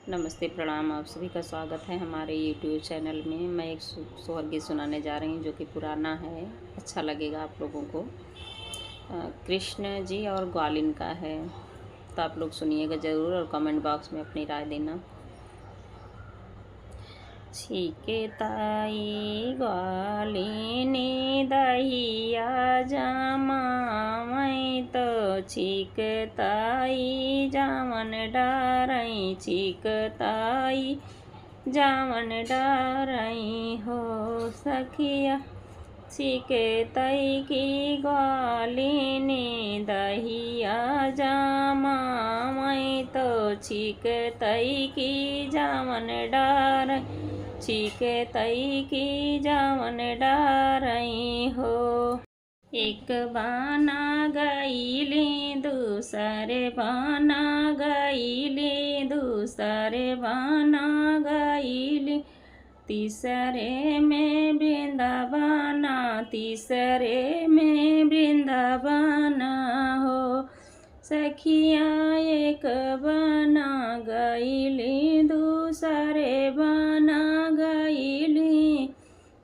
नमस्ते प्रणाम। आप सभी का स्वागत है हमारे यूट्यूब चैनल में। मैं एक सोहर गीत सुनाने जा रही हूँ जो कि पुराना है, अच्छा लगेगा आप लोगों को। कृष्ण जी और ग्वालिन का है, तो आप लोग सुनिएगा ज़रूर और कमेंट बॉक्स में अपनी राय देना। छीके ताई ग्वालिनी दहिया जमावई तो छीक ताई जावन डारई छीक ताई जावन डारई हो सखिया छीके तई की ग्वालिनी दहिया जमावई तो छीक तई की जावन डारई छीके तई की जावन डारई हो। एक बाना गईली दूसरे बाना गईली दूसरे बाना गईली तीसरे में वृंदावना तीसरे में वृंदावना हो सखिया एक बना गईली दूसरे बना गईली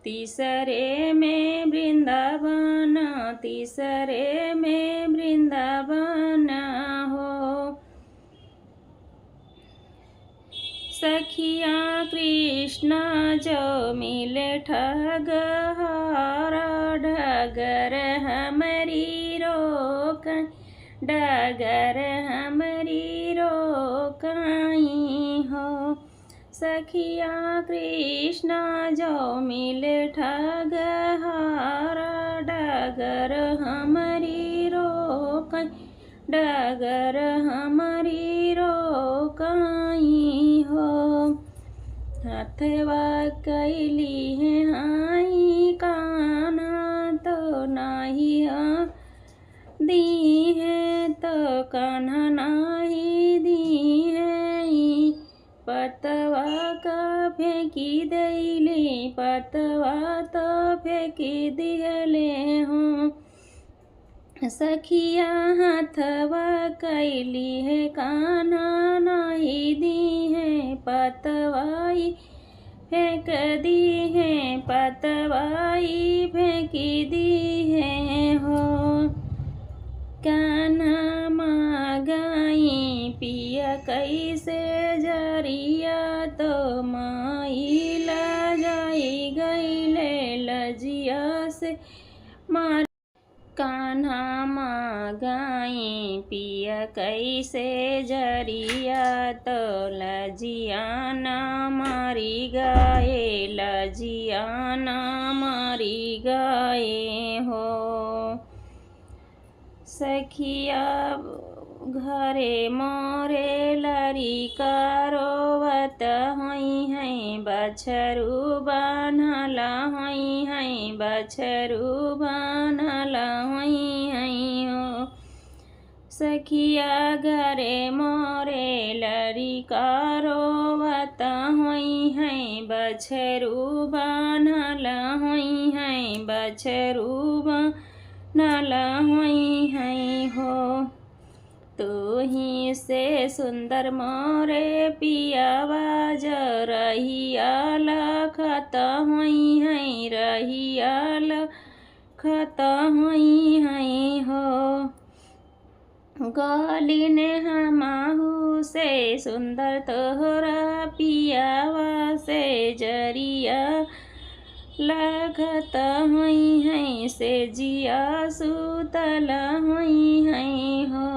तीसरे में वृंदावना तीसरे में वृंदावना हो सखिया कृष्ण जो मिले ठग हार डगर हमारी रोक डगर हमारी रोकाई हो सखिया कृष्ण जो मिले ठग हार डगर हमारी रोकाई डगर हमारी रोकाई हो हथवा कैली है हाई काना तो नाही दी है तो कान्हा नाही दी है पतवा का फेंकी दैली पतवा तो फेंकी दिहले हूँ सखिया हाथवा कैली है कान्हा नाही दी है पतवाई फेंक दी है पतवाई फेंकी दी है हो कान्हा मागाई पिया कैसे जरिया तो माई ला जाई गईले लजिया से मार कान्हा मागाई पिया कैसे जरिया तो लजिया ना मारी गाए लजिया ना मारी गाए हो सखिया घरे मोरे लरी कारोवत हुई हैं बछरू बान्हला हुई हैं बछरू बान्हला हुई हैं हो सखिया घरे मोरे लरी कारोवत हुई हैं बछरू बान्हला हुई हैं बछरू नाला हुई हैं हो तू ही से सुंदर मोरे पियावा ज रहिया लखत हुई हैं रहिया लखत हुई हैं हो ग्वालिन हमाहू से सुंदर तोहरा पियावा से जरिया लगत हुई हैं से जिया सुतला हुई हैं हो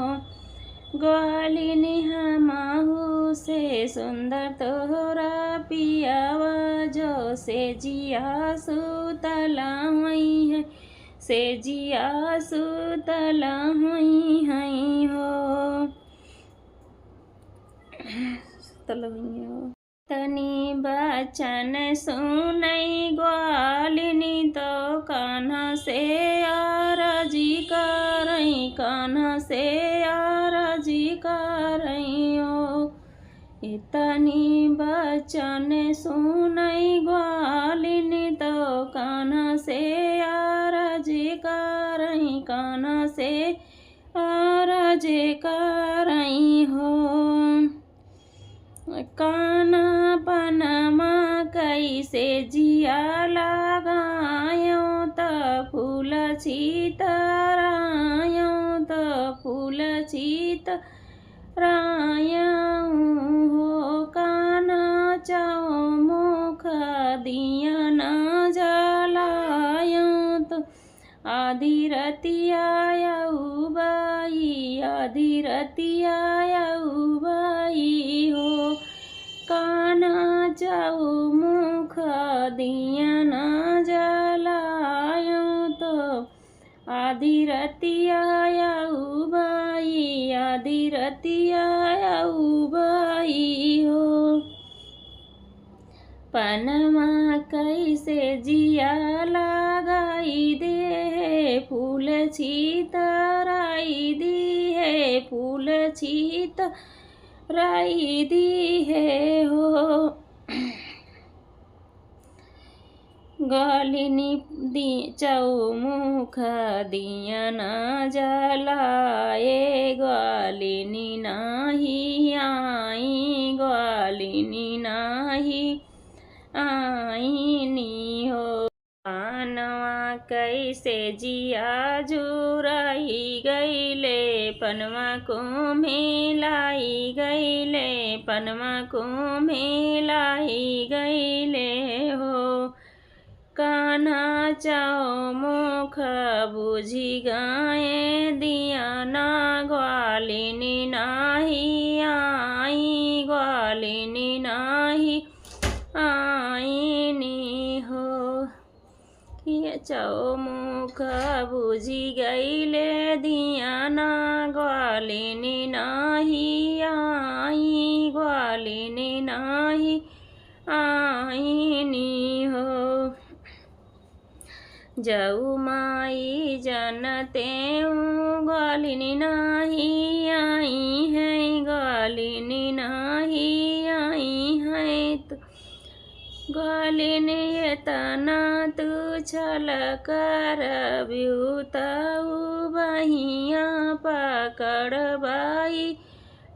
ग्वालिन हमाहू से सुंदर तोहरा पियावा जो से जिया सुतला हुई हैं से जिया सुतला हुई हैं हो तनी बचन सुनई ग्वालिनी तो कान्हा से आरजी करई कान्हा से आरजी करई ओ इतनी बचन सुनई ग्वालिनी तो कान्हा से आरजी करई कान्हा से आरजी करई हो काना पनमा कैसे जिया लगायो त फूल छितरायो त फूल छितरायो हो काना चौमुख दिया न जलायो त आधी रतिया उबाई आधी रतिया उबाई हो काना चौमुख दिया न जलायो तो आधी रतिया उबाई आधी रतिया उबाई हो पनमा कैसे जिया लगाई दे फूल छितराई दी है फूल छितराई दी है हो गालिनी दी चौमुख दिया न जलाए गालिनी नाही आई गालिनी नाही आईनी हो पानवा कैसे जिया जुराई गईले पनवा को मिलाई गईले पनवा को मिलाई गईले हो कान्हा चौमुख बुझी गाए दिया ना ग्वालिनी नाही आई ग्वालिनी नाही आईनी हो ये चौमुख बुझी गईले दिया ना ग्वालिनी नाही आई ग्वालिनी नाही आईनी हो जाऊ माई जानते ग्वालिनी नाही आई है ग्वालिनी नाही आई है तो ग्वालिनी तना तू छल कर ब्यूताऊ बहिया पकड़ बाई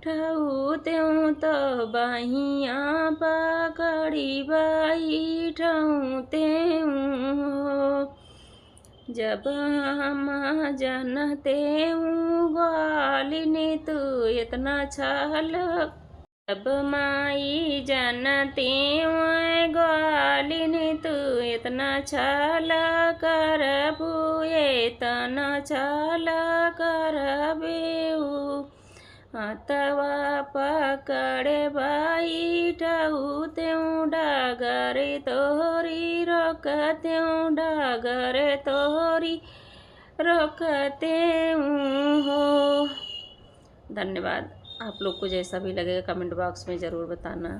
ठऊ त्यों तो बहिया पकड़ी बाई ठऊ त्यों जब हम जानते ग्वालिनी तू इतना छल जब माई जानती ग्वालिनी तू इतना छल कर बुए तना छल कर बेऊ हाथवा पकड़े बाई ठऊ त्यों डागरे तोहरी रोकते डागरे तोहरी रोकते हो। धन्यवाद। आप लोग को जैसा भी लगेगा कमेंट बॉक्स में ज़रूर बताना।